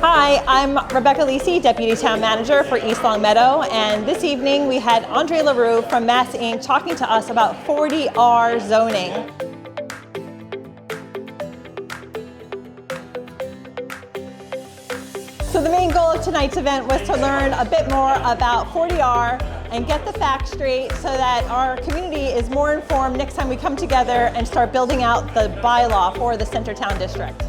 Hi, I'm Rebecca Lisi, Deputy Town Manager for East Longmeadow, and this evening we had Andre LaRue from Mass Inc. talking to us about 40R zoning. So the main goal of tonight's event was to learn a bit more about 40R and get the facts straight so that our community is more informed next time we come together and start building out the bylaw for the Centertown District.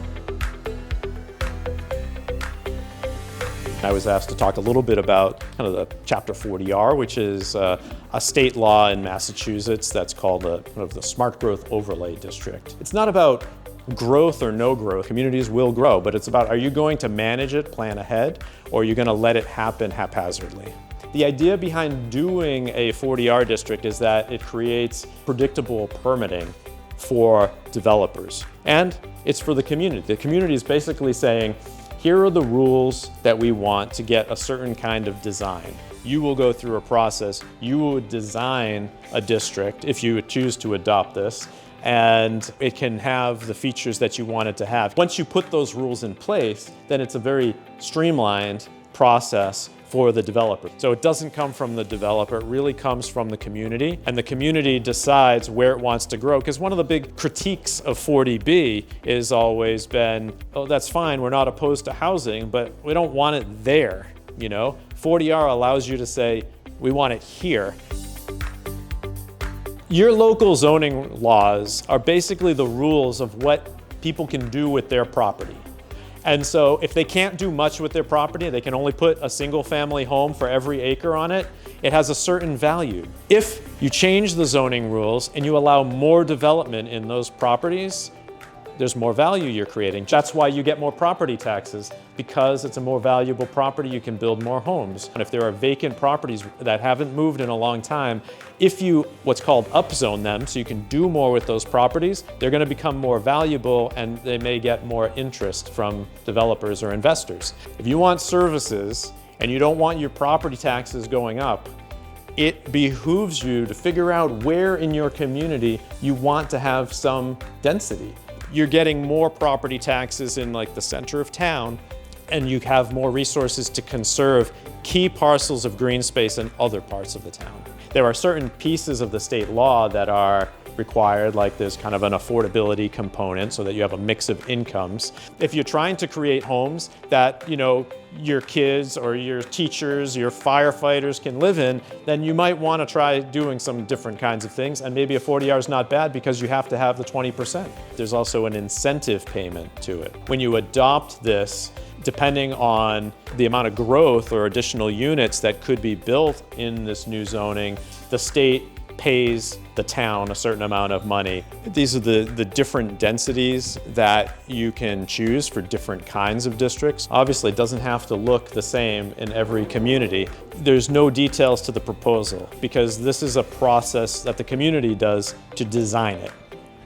I was asked to talk a little bit about kind of the Chapter 40R, which is a state law in Massachusetts that's called the Smart Growth Overlay District. It's not about growth or no growth. Communities will grow, but it's about, are you going to manage it, plan ahead, or are you going to let it happen haphazardly? The idea behind doing a 40R district is that it creates predictable permitting for developers. And it's for the community. The community is basically saying, here are the rules that we want to get a certain kind of design. You will go through a process. You would design a district if you would choose to adopt this, and it can have the features that you want it to have. Once you put those rules in place, then it's a very streamlined process for the developer. So it doesn't come from the developer, it really comes from the community, and the community decides where it wants to grow. Because one of the big critiques of 40B has always been, oh, that's fine, we're not opposed to housing, but we don't want it there, you know? 40R allows you to say, we want it here. Your local zoning laws are basically the rules of what people can do with their property. And so if they can't do much with their property, they can only put a single family home for every acre on it, it has a certain value. If you change the zoning rules and you allow more development in those properties, there's more value you're creating. That's why you get more property taxes, because it's a more valuable property, you can build more homes. And if there are vacant properties that haven't moved in a long time, if you, what's called upzone them, so you can do more with those properties, they're gonna become more valuable and they may get more interest from developers or investors. If you want services and you don't want your property taxes going up, it behooves you to figure out where in your community you want to have some density. You're getting more property taxes in like the center of town, and you have more resources to conserve key parcels of green space in other parts of the town. There are certain pieces of the state law that are required, like there's kind of an affordability component so that you have a mix of incomes. If you're trying to create homes that, you know, your kids or your teachers, your firefighters can live in, then you might want to try doing some different kinds of things, and maybe a 40R is not bad because you have to have the 20%. There's also an incentive payment to it. When you adopt this, depending on the amount of growth or additional units that could be built in this new zoning, the state pays the town a certain amount of money. These are the different densities that you can choose for different kinds of districts. Obviously, it doesn't have to look the same in every community. There's no details to the proposal because this is a process that the community does to design it.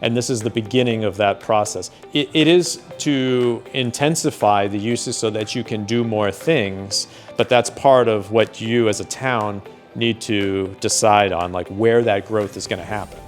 And this is the beginning of that process. It is to intensify the uses so that you can do more things, but that's part of what you as a town need to decide on, like where that growth is going to happen.